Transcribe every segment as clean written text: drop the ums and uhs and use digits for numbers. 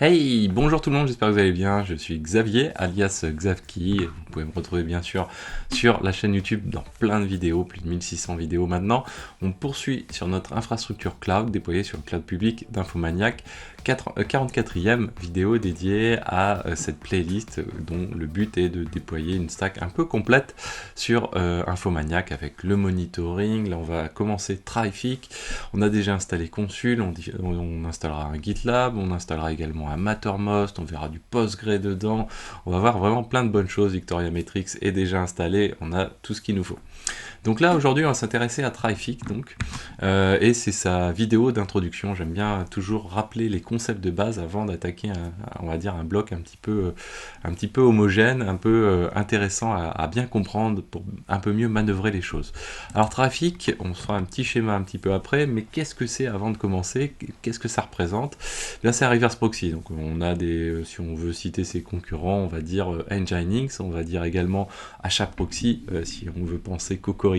Hey, bonjour tout le monde, j'espère que vous allez bien. Je suis Xavier, alias Xavki. Vous pouvez me retrouver bien sûr sur la chaîne YouTube dans plein de vidéos, plus de 1600 vidéos maintenant. On poursuit sur notre infrastructure cloud déployée sur le cloud public d'Infomaniac. 44e vidéo dédiée à cette playlist dont le but est de déployer une stack un peu complète sur Infomaniac avec le monitoring. Là on va commencer Traffic. On a déjà installé Consul, on installera un GitLab, on installera également un Mattermost, on verra du Postgre dedans, on va voir vraiment plein de bonnes choses. Victoria Metrics est déjà installé, on a tout ce qu'il nous faut. Donc là aujourd'hui on va s'intéresser à Traffic et c'est sa vidéo d'introduction. J'aime bien toujours rappeler les concepts de base avant d'attaquer on va dire un bloc un petit peu homogène, un peu intéressant à bien comprendre pour un peu mieux manœuvrer les choses. Alors Traffic, on se fera un petit schéma un petit peu après, mais qu'est-ce que c'est avant de commencer? Qu'est-ce que ça représente? Bien c'est un reverse proxy, donc on a si on veut citer ses concurrents, on va dire Nginx, on va dire également HAProxy si on veut penser Cocorico.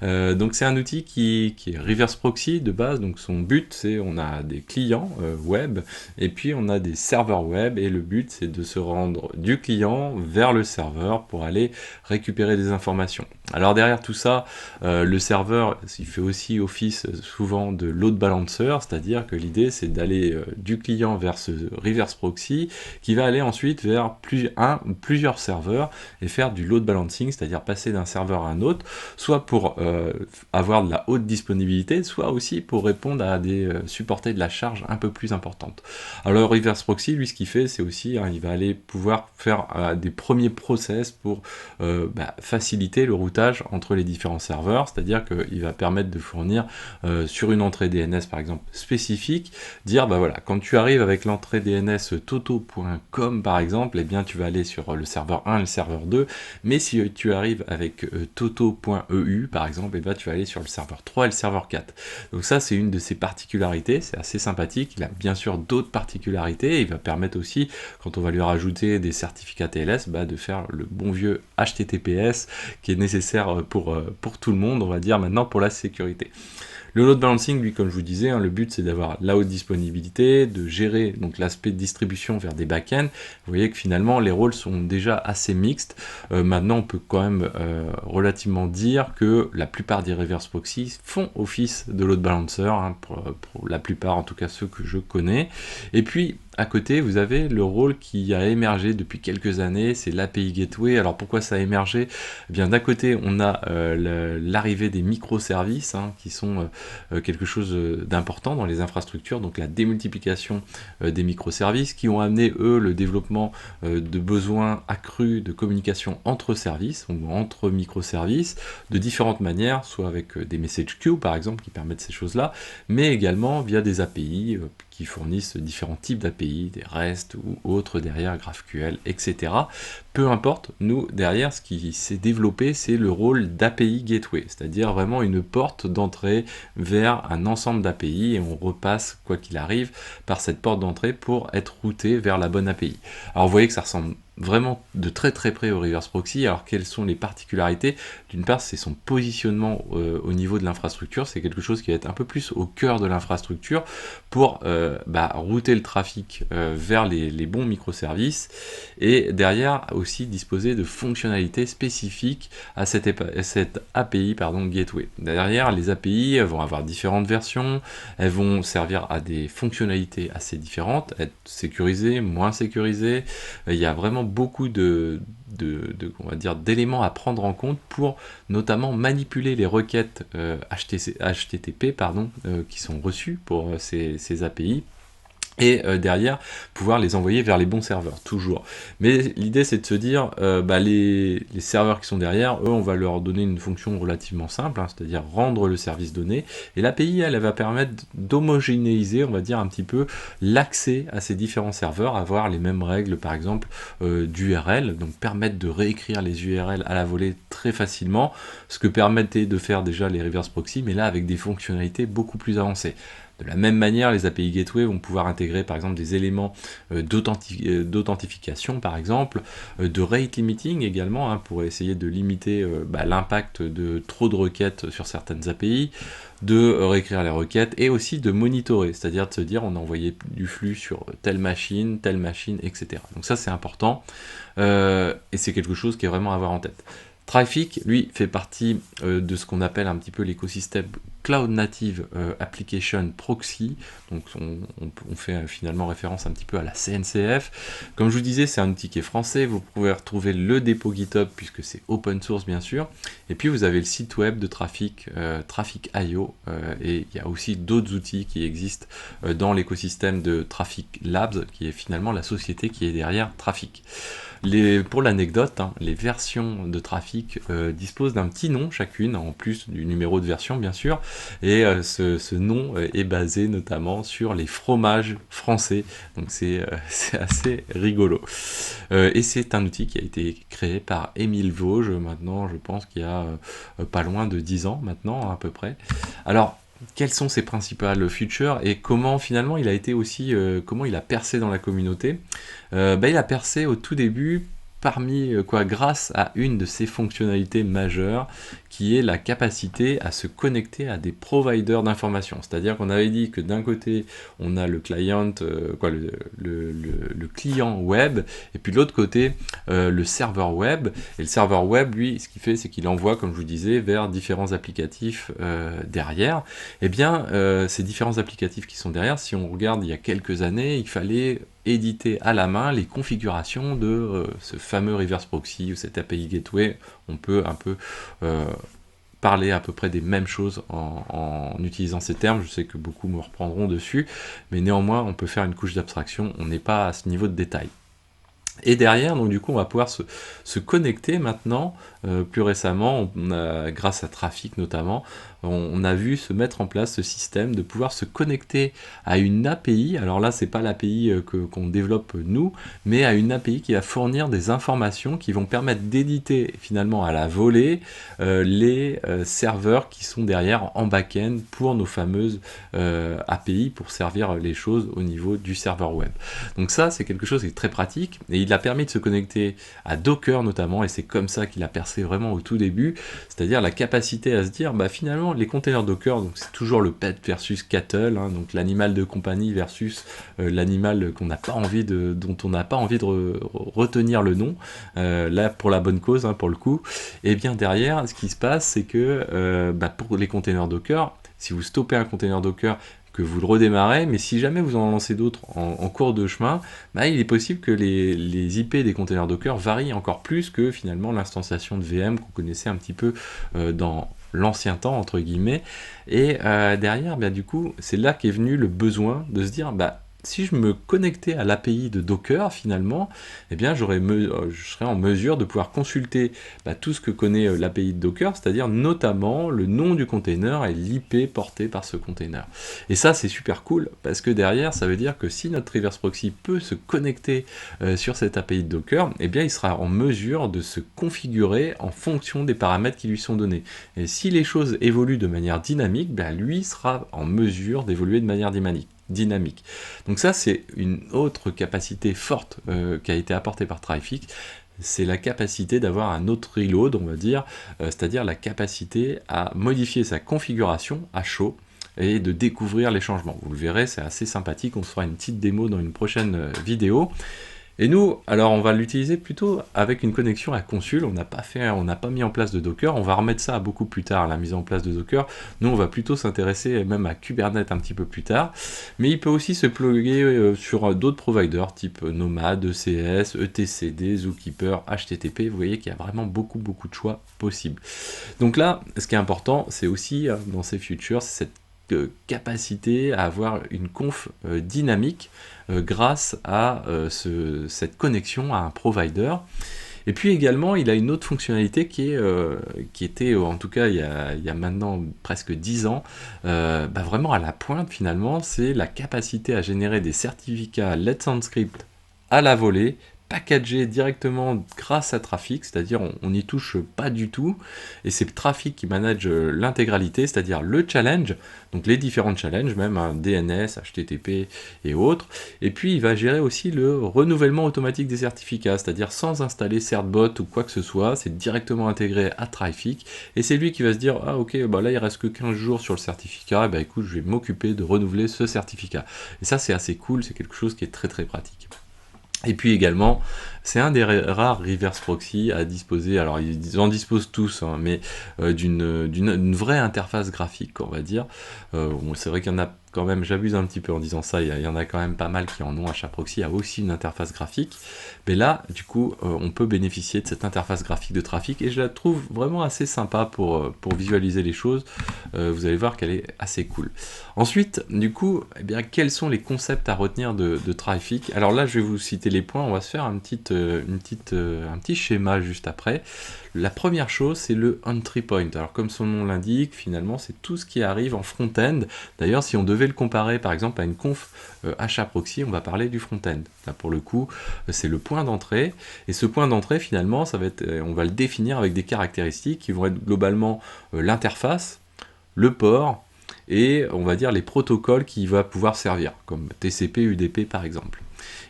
Donc c'est un outil qui est reverse proxy de base, donc son but c'est on a des clients web et puis on a des serveurs web et le but c'est de se rendre du client vers le serveur pour aller récupérer des informations. Alors derrière tout ça, le serveur il fait aussi office souvent de load balancer, c'est-à-dire que l'idée c'est d'aller du client vers ce reverse proxy qui va aller ensuite vers un ou plusieurs serveurs et faire du load balancing, c'est-à-dire passer d'un serveur à un autre, soit pour avoir de la haute disponibilité, soit aussi pour répondre à supporter de la charge un peu plus importante. Alors le reverse proxy, lui, ce qu'il fait, c'est aussi, il va aller pouvoir faire des premiers process pour faciliter le routage entre les différents serveurs, c'est-à-dire qu'il va permettre de fournir sur une entrée DNS par exemple spécifique, dire bah voilà, quand tu arrives avec l'entrée DNS toto.com par exemple, eh bien tu vas aller sur le serveur 1 et le serveur 2, mais si tu arrives avec toto.eu par exemple, eh bien tu vas aller sur le serveur 3 et le serveur 4. Donc ça c'est une de ses particularités, c'est assez sympathique. Il a bien sûr d'autres particularités, il va permettre aussi, quand on va lui rajouter des certificats TLS, de faire le bon vieux HTTPS qui est nécessaire pour tout le monde, on va dire maintenant pour la sécurité. Le load balancing, lui, comme je vous disais, le but c'est d'avoir la haute disponibilité, de gérer donc l'aspect de distribution vers des backends. Vous voyez que finalement les rôles sont déjà assez mixtes. Maintenant, on peut quand même relativement dire que la plupart des reverse proxy font office de load balancer, pour la plupart, en tout cas ceux que je connais. Et puis à côté, vous avez le rôle qui a émergé depuis quelques années, c'est l'API Gateway. Alors pourquoi ça a émergé? Eh bien, d'un côté, on a l'arrivée des microservices qui sont quelque chose d'important dans les infrastructures, donc la démultiplication des microservices qui ont amené, eux, le développement de besoins accrus de communication entre services ou entre microservices de différentes manières, soit avec des message queues par exemple qui permettent ces choses-là, mais également via des API qui fournissent différents types d'API, des REST ou autres derrière, GraphQL, etc. Peu importe, nous, derrière, ce qui s'est développé, c'est le rôle d'API Gateway, c'est-à-dire vraiment une porte d'entrée vers un ensemble d'API, et on repasse, quoi qu'il arrive, par cette porte d'entrée pour être routé vers la bonne API. Alors vous voyez que ça ressemble vraiment de très très près au reverse proxy. Alors quelles sont les particularités? D'une part, c'est son positionnement au niveau de l'infrastructure, c'est quelque chose qui va être un peu plus au cœur de l'infrastructure pour router le trafic vers les bons microservices, et derrière aussi disposer de fonctionnalités spécifiques à cette API Gateway. Derrière, les API elles vont avoir différentes versions, elles vont servir à des fonctionnalités assez différentes, être sécurisées, moins sécurisées. Il y a vraiment beaucoup on va dire, d'éléments à prendre en compte pour notamment manipuler les requêtes HTTP qui sont reçues pour ces API, et derrière pouvoir les envoyer vers les bons serveurs, toujours. Mais l'idée c'est de se dire, les serveurs qui sont derrière, eux on va leur donner une fonction relativement simple, c'est-à-dire rendre le service donné, et l'API elle va permettre d'homogénéiser, on va dire un petit peu, l'accès à ces différents serveurs, avoir les mêmes règles par exemple d'URL, donc permettre de réécrire les URL à la volée très facilement, ce que permettait de faire déjà les reverse proxy, mais là avec des fonctionnalités beaucoup plus avancées. De la même manière, les API Gateway vont pouvoir intégrer par exemple des éléments d'authentification par exemple, de rate limiting également, hein, pour essayer de limiter l'impact de trop de requêtes sur certaines API, de réécrire les requêtes et aussi de monitorer, c'est-à-dire de se dire on a envoyé du flux sur telle machine, etc. Donc ça c'est important et c'est quelque chose qui est vraiment à avoir en tête. Traefik, lui, fait partie de ce qu'on appelle un petit peu l'écosystème Cloud Native Application Proxy, donc on fait finalement référence un petit peu à la CNCF. Comme je vous disais, c'est un outil qui est français, vous pouvez retrouver le dépôt GitHub, puisque c'est open source bien sûr, et puis vous avez le site web de Traefik, Traefik.io, et il y a aussi d'autres outils qui existent dans l'écosystème de Traefik Labs, qui est finalement la société qui est derrière Traefik. Pour l'anecdote, hein, les versions de Traefik disposent d'un petit nom chacune, en plus du numéro de version bien sûr, et ce nom est basé notamment sur les fromages français, donc c'est assez rigolo. Et c'est un outil qui a été créé par Émile Vosges, maintenant je pense qu'il y a pas loin de 10 ans maintenant à peu près. Alors, quelles sont ses principales features et comment finalement il a été aussi, comment il a percé dans la communauté? Il a percé au tout début grâce à une de ses fonctionnalités majeures qui est la capacité à se connecter à des providers d'informations. C'est-à-dire qu'on avait dit que d'un côté on a le client, le client web, et puis de l'autre côté le serveur web. Et le serveur web, lui, ce qu'il fait, c'est qu'il envoie, comme je vous disais, vers différents applicatifs derrière. Et bien, ces différents applicatifs qui sont derrière, si on regarde il y a quelques années, il fallait éditer à la main les configurations de ce fameux reverse proxy ou cette API gateway. On peut un peu parler à peu près des mêmes choses en utilisant ces termes. Je sais que beaucoup me reprendront dessus, mais néanmoins on peut faire une couche d'abstraction, on n'est pas à ce niveau de détail. Et derrière, donc du coup, on va pouvoir se connecter maintenant. Plus récemment, grâce à Traefik notamment, on a vu se mettre en place ce système de pouvoir se connecter à une API. Alors là, c'est pas l'API qu'on développe nous, mais à une API qui va fournir des informations qui vont permettre d'éditer finalement à la volée les serveurs qui sont derrière en back-end pour nos fameuses API pour servir les choses au niveau du serveur web. Donc ça, c'est quelque chose qui est très pratique et il a permis de se connecter à Docker notamment, et c'est comme ça qu'il a percé vraiment au tout début, c'est-à-dire la capacité à se dire, finalement, les containers Docker, donc c'est toujours le pet versus cattle, hein, donc l'animal de compagnie versus l'animal qu'on n'a pas envie dont on n'a pas envie de retenir le nom, là pour la bonne cause, hein, pour le coup. Et bien derrière, ce qui se passe, c'est que pour les containers Docker, si vous stoppez un container Docker, que vous le redémarrez, mais si jamais vous en lancez d'autres en cours de chemin, il est possible que les IP des containers Docker varient encore plus que finalement l'instanciation de VM qu'on connaissait un petit peu dans l'ancien temps, entre guillemets. Et derrière, du coup, c'est là qu'est venu le besoin de se dire, si je me connectais à l'API de Docker, finalement, eh bien, je serais en mesure de pouvoir consulter tout ce que connaît l'API de Docker, c'est-à-dire notamment le nom du container et l'IP porté par ce container. Et ça, c'est super cool, parce que derrière, ça veut dire que si notre reverse proxy peut se connecter sur cette API de Docker, eh bien, il sera en mesure de se configurer en fonction des paramètres qui lui sont donnés. Et si les choses évoluent de manière dynamique, lui sera en mesure d'évoluer de manière dynamique. Donc ça, c'est une autre capacité forte qui a été apportée par Traefik, c'est la capacité d'avoir un autre reload, on va dire, c'est-à-dire la capacité à modifier sa configuration à chaud et de découvrir les changements. Vous le verrez, c'est assez sympathique, on se fera une petite démo dans une prochaine vidéo. Et nous, alors on va l'utiliser plutôt avec une connexion à Consul, on n'a pas mis en place de Docker, on va remettre ça beaucoup plus tard, la mise en place de Docker. Nous, on va plutôt s'intéresser même à Kubernetes un petit peu plus tard, mais il peut aussi se plugger sur d'autres providers, type Nomad, ECS, etcd, Zookeeper, HTTP, vous voyez qu'il y a vraiment beaucoup de choix possibles. Donc là, ce qui est important, c'est aussi, dans ces futures, c'est cette capacité à avoir une conf dynamique grâce à cette connexion à un provider. Et puis également, il a une autre fonctionnalité qui était, en tout cas il y a maintenant presque 10 ans, vraiment à la pointe finalement, c'est la capacité à générer des certificats Let's Encrypt à la volée packagé directement grâce à Traefik, c'est-à-dire on n'y touche pas du tout, et c'est Traefik qui manage l'intégralité, c'est-à-dire le challenge, donc les différents challenges, même un DNS, HTTP et autres, et puis il va gérer aussi le renouvellement automatique des certificats, c'est-à-dire sans installer certbot ou quoi que ce soit, c'est directement intégré à Traefik, et c'est lui qui va se dire, ah ok, bah là il reste que 15 jours sur le certificat, et bah écoute, je vais m'occuper de renouveler ce certificat. Et ça c'est assez cool, c'est quelque chose qui est très très pratique. Et puis également, c'est un des rares reverse proxy à disposer, alors ils en disposent tous, hein, mais d'une vraie interface graphique, on va dire. Bon, c'est vrai qu'il y en a quand même, j'abuse un petit peu en disant ça, il y en a quand même pas mal qui en ont. HAProxy a aussi une interface graphique, mais là, du coup, on peut bénéficier de cette interface graphique de Traefik, et je la trouve vraiment assez sympa pour visualiser les choses. Vous allez voir qu'elle est assez cool. Ensuite, du coup, eh bien, quels sont les concepts à retenir de Traefik? Alors là, je vais vous citer les points, on va se faire un petit schéma juste après. La première chose, c'est le entry point. Alors comme son nom l'indique, finalement, c'est tout ce qui arrive en front-end. D'ailleurs, si on devait le comparer par exemple à une conf HAProxy, on va parler du front-end. Là, pour le coup, c'est le point d'entrée. Et ce point d'entrée, finalement, ça va être, on va le définir avec des caractéristiques qui vont être globalement l'interface, le port, et on va dire les protocoles qui va pouvoir servir, comme TCP, UDP par exemple.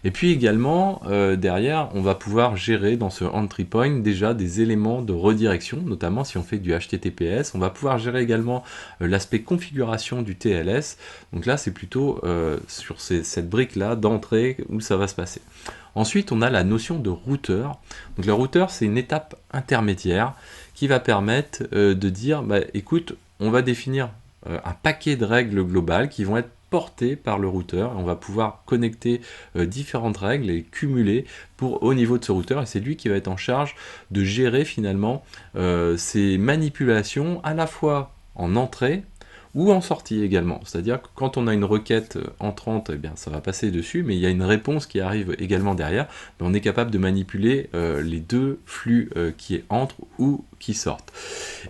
Et puis également, derrière, on va pouvoir gérer dans ce entry point déjà des éléments de redirection, notamment si on fait du HTTPS. On va pouvoir gérer également l'aspect configuration du TLS. Donc là, c'est plutôt sur cette brique-là d'entrée où ça va se passer. Ensuite, on a la notion de routeur. Donc le routeur, c'est une étape intermédiaire qui va permettre de dire, bah, écoute, on va définir un paquet de règles globales qui vont être portées par le routeur. On va pouvoir connecter différentes règles et cumuler au niveau de ce routeur, et c'est lui qui va être en charge de gérer finalement ces manipulations à la fois en entrée ou en sortie également. C'est-à-dire que quand on a une requête entrante, eh bien, ça va passer dessus, mais il y a une réponse qui arrive également derrière. Mais on est capable de manipuler les deux flux qui entrent ou qui sortent.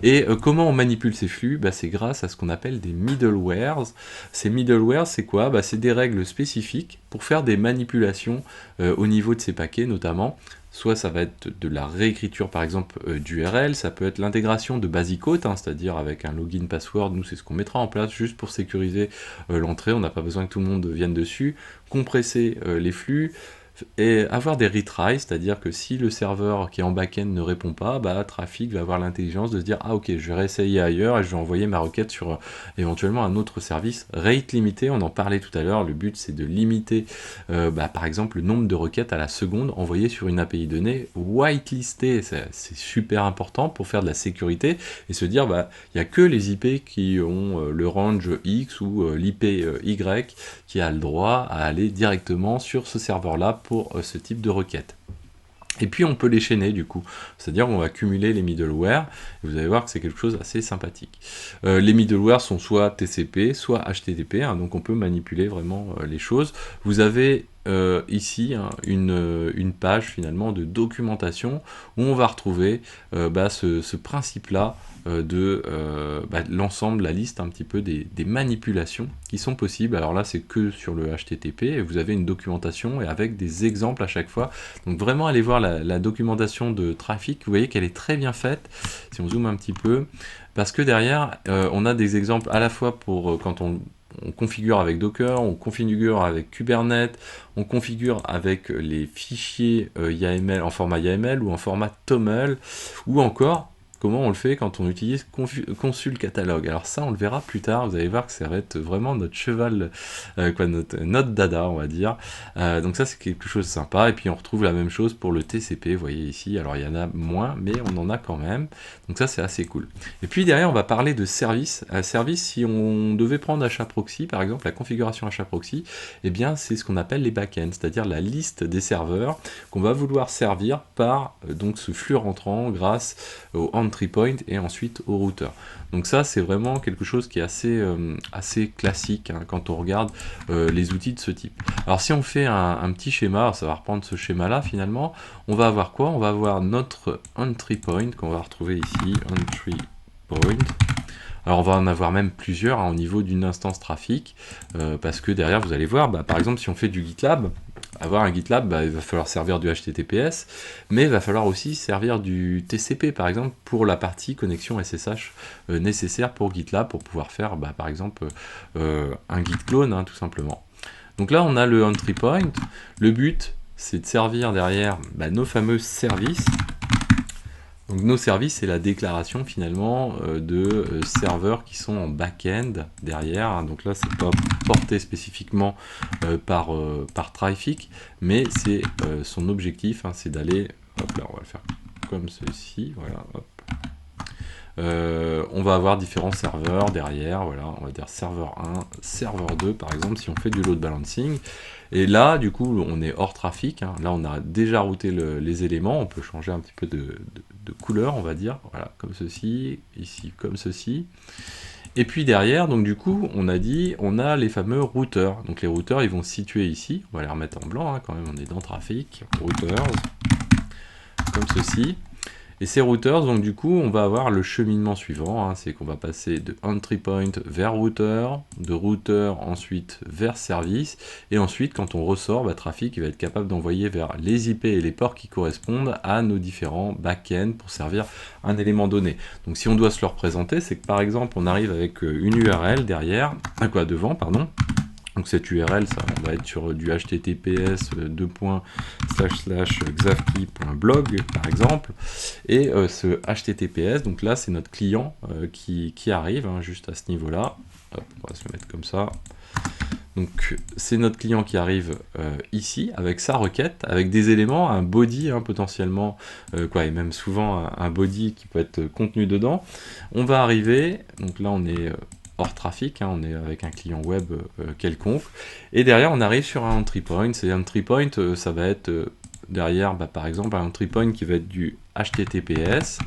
Et comment on manipule ces flux? Bah, c'est grâce à ce qu'on appelle des middlewares. Ces middlewares, c'est quoi? Bah, c'est des règles spécifiques pour faire des manipulations au niveau de ces paquets notamment. Soit ça va être de la réécriture par exemple d'URL, ça peut être l'intégration de basic auth, hein, c'est-à-dire avec un login password, nous c'est ce qu'on mettra en place juste pour sécuriser l'entrée, on n'a pas besoin que tout le monde vienne dessus, compresser les flux, et avoir des retries, c'est-à-dire que si le serveur qui est en back-end ne répond pas, bah, Traefik va avoir l'intelligence de se dire « Ah ok, je vais réessayer ailleurs et je vais envoyer ma requête sur éventuellement un autre service. » Rate limité, on en parlait tout à l'heure, le but c'est de limiter par exemple le nombre de requêtes à la seconde envoyées sur une API donnée, whitelistée, c'est super important pour faire de la sécurité et se dire bah il n'y a que les IP qui ont le range X ou l'IP Y qui a le droit à aller directement sur ce serveur-là pour ce type de requête. Et puis on peut les chaîner du coup, c'est-à-dire qu'on va cumuler les middleware, et vous allez voir que c'est quelque chose d'assez sympathique. Les middleware sont soit TCP, soit HTTP, hein, donc on peut manipuler vraiment les choses. Vous avez ici hein, une page finalement de documentation où on va retrouver ce principe-là de l'ensemble, la liste un petit peu des manipulations qui sont possibles. Alors là c'est que sur le HTTP, et vous avez une documentation et avec des exemples à chaque fois. Donc vraiment allez voir la documentation de Traefik, vous voyez qu'elle est très bien faite, si on zoome un petit peu, parce que derrière on a des exemples à la fois pour quand on configure avec Docker, on configure avec Kubernetes, on configure avec les fichiers YAML en format YAML ou en format TOML, ou encore comment on le fait quand on utilise consul catalogue. Alors ça on le verra plus tard, vous allez voir que ça va être vraiment notre cheval, notre dada on va dire. Donc ça c'est quelque chose de sympa, et puis on retrouve la même chose pour le TCP, vous voyez ici, alors il y en a moins mais on en a quand même, donc ça c'est assez cool. Et puis derrière on va parler de service. Service, si on devait prendre HAProxy par exemple, la configuration HAProxy, eh bien c'est ce qu'on appelle les backends, c'est-à-dire la liste des serveurs qu'on va vouloir servir par donc ce flux rentrant grâce au entry point et ensuite au routeur. Donc ça c'est vraiment quelque chose qui est assez classique hein, quand on regarde les outils de ce type. Alors si on fait un petit schéma, ça va reprendre ce schéma là finalement, on va avoir quoi? On va avoir notre entry point qu'on va retrouver ici, entry point. Alors on va en avoir même plusieurs hein, au niveau d'une instance Traefik, parce que derrière vous allez voir, par exemple si on fait du GitLab, avoir un GitLab, bah, il va falloir servir du HTTPS, mais il va falloir aussi servir du TCP, par exemple, pour la partie connexion SSH nécessaire pour GitLab, pour pouvoir faire, bah, par exemple, un Git clone, hein, tout simplement. Donc là, on a le entry point. Le but, c'est de servir derrière bah, nos fameux services. Donc nos services, c'est la déclaration finalement de serveurs qui sont en back-end derrière. Donc là, c'est pas porté spécifiquement par Traffic, mais c'est son objectif, hein, c'est d'aller, hop là, on va le faire comme ceci, voilà, hop. On va avoir différents serveurs derrière, voilà, on va dire serveur 1, serveur 2 par exemple, si on fait du load balancing. Et là, du coup, on est hors trafic, hein. Là, on a déjà routé les éléments, on peut changer un petit peu de couleur, on va dire, voilà, comme ceci, ici comme ceci. Et puis derrière, donc du coup, on a dit, on a les fameux routeurs. Donc les routeurs, ils vont se situer ici, on va les remettre en blanc, hein, quand même, on est dans trafic, routeurs, comme ceci. Et ces routeurs, donc du coup, on va avoir le cheminement suivant, hein, c'est qu'on va passer de entry point vers routeur, de routeur ensuite vers service, et ensuite, quand on ressort, bah, Traffic il va être capable d'envoyer vers les IP et les ports qui correspondent à nos différents back-ends pour servir un élément donné. Donc si on doit se le représenter, c'est que par exemple, on arrive avec une URL derrière, devant, pardon. Donc cette URL, ça, on va être sur du https xavki.blog par exemple. Et ce https, donc là c'est notre client qui arrive, hein, juste à ce niveau-là. On va se le mettre comme ça. Donc c'est notre client qui arrive ici avec sa requête, avec des éléments, un body hein, potentiellement, et même souvent un body qui peut être contenu dedans. On va arriver, donc là on est hors trafic, hein, on est avec un client web quelconque, et derrière on arrive sur un entry point. Ces entry point, ça va être derrière, bah, par exemple, un entry point qui va être du HTTPS.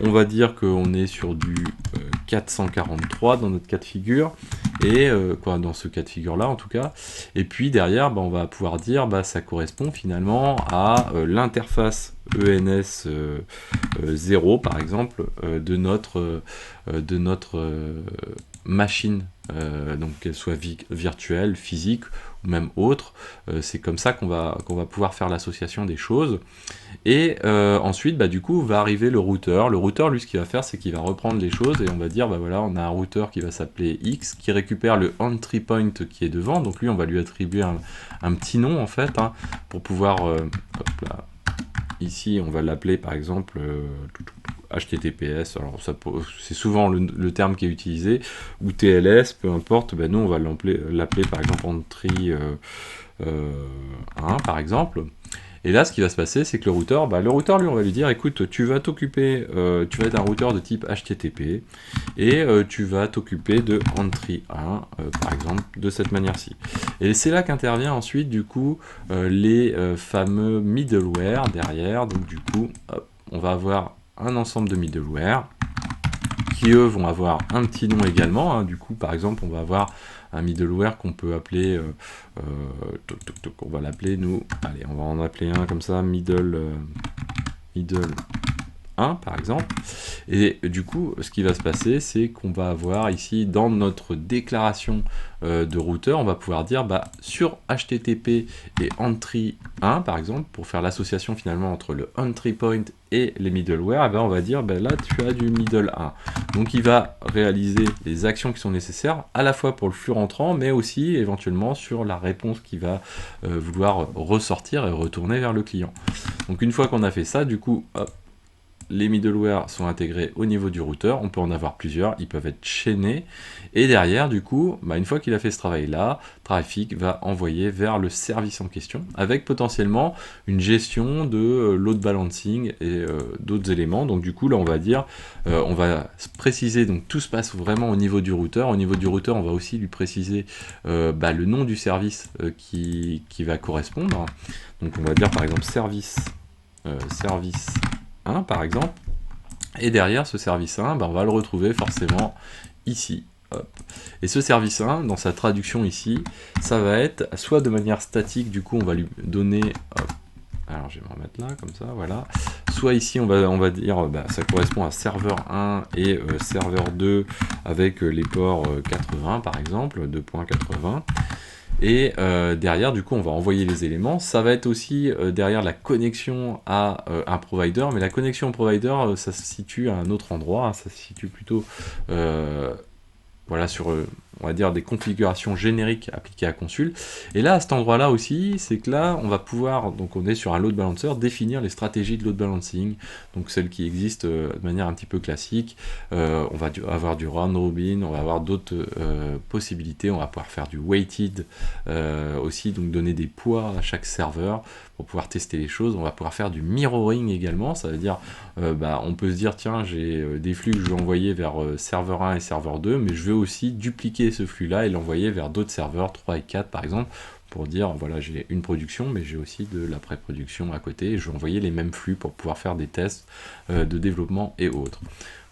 On va dire qu'on est sur du 443 dans notre cas de figure, et dans ce cas de figure là en tout cas. Et puis derrière, bah, on va pouvoir dire bah, ça correspond finalement à l'interface ENS 0 par exemple de notre machine, donc qu'elle soit virtuelle, physique ou même autre. C'est comme ça qu'on va pouvoir faire l'association des choses. Et ensuite, bah, du coup, va arriver le routeur. Le routeur, lui, ce qu'il va faire, c'est qu'il va reprendre les choses et on va dire, bah voilà, on a un routeur qui va s'appeler X, qui récupère le entry point qui est devant. Donc lui, on va lui attribuer un petit nom, en fait, hein, pour pouvoir... hop là. Ici, on va l'appeler, par exemple, HTTPS. Alors, c'est souvent le terme qui est utilisé, ou TLS, peu importe. Ben, nous, on va l'appeler, par exemple, entry 1, par exemple. Et là, ce qui va se passer, c'est que le routeur, lui, on va lui dire, écoute, tu vas t'occuper, tu vas être un routeur de type HTTP, et tu vas t'occuper de entry 1, par exemple, de cette manière-ci. Et c'est là qu'intervient ensuite, du coup, les fameux middleware derrière. Donc, du coup, hop, on va avoir un ensemble de middleware, qui eux vont avoir un petit nom également, hein. Du coup, par exemple, on va avoir un middleware qu'on peut appeler, on va l'appeler nous, allez, on va en appeler un comme ça, middle 1 par exemple. Et du coup, ce qui va se passer, c'est qu'on va avoir ici dans notre déclaration de routeur, on va pouvoir dire bah, sur HTTP et entry 1 par exemple, pour faire l'association finalement entre le entry point et les middleware, on va dire bah, là tu as du middle 1. Donc il va réaliser les actions qui sont nécessaires à la fois pour le flux rentrant, mais aussi éventuellement sur la réponse qui va vouloir ressortir et retourner vers le client. Donc une fois qu'on a fait ça, du coup, hop, les middleware sont intégrés au niveau du routeur, on peut en avoir plusieurs, ils peuvent être chaînés, et derrière, du coup, bah, une fois qu'il a fait ce travail-là, Traffic va envoyer vers le service en question, avec potentiellement une gestion de load balancing et d'autres éléments. Donc du coup, là, on va dire, on va préciser, donc tout se passe vraiment au niveau du routeur. Au niveau du routeur, on va aussi lui préciser bah, le nom du service qui va correspondre. Donc on va dire, par exemple, service 1 par exemple, et derrière ce service 1, bah, on va le retrouver forcément ici. Hop. Et ce service 1, dans sa traduction ici, ça va être soit de manière statique, du coup on va lui donner, hop, alors je vais me remettre là, comme ça, voilà, soit ici on va dire, bah, ça correspond à serveur 1 et serveur 2 avec les ports 80 par exemple, 2.80. Et derrière, du coup, on va envoyer les éléments. Ça va être aussi derrière la connexion à un provider, mais la connexion au provider, ça se situe à un autre endroit, hein. Ça se situe plutôt voilà, sur, on va dire, des configurations génériques appliquées à Consul. Et là, à cet endroit-là aussi, c'est que là, on va pouvoir, donc on est sur un load balancer, définir les stratégies de load balancing, donc celles qui existent de manière un petit peu classique. On va avoir du round robin, on va avoir d'autres possibilités, on va pouvoir faire du weighted aussi, donc donner des poids à chaque serveur pour pouvoir tester les choses. On va pouvoir faire du mirroring également, ça veut dire on peut se dire tiens, j'ai des flux que je veux envoyer vers serveur 1 et serveur 2, mais je veux aussi dupliquer ce flux là et l'envoyer vers d'autres serveurs 3 et 4 par exemple, pour dire voilà, j'ai une production mais j'ai aussi de la pré-production à côté et je vais envoyer les mêmes flux pour pouvoir faire des tests de développement et autres.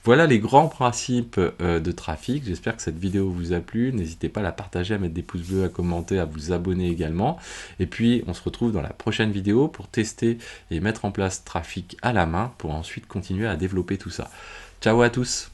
Voilà les grands principes de trafic. J'espère que cette vidéo vous a plu. N'hésitez pas à la partager, à mettre des pouces bleus, à commenter, à vous abonner également. Et puis, on se retrouve dans la prochaine vidéo pour tester et mettre en place trafic à la main pour ensuite continuer à développer tout ça. Ciao à tous!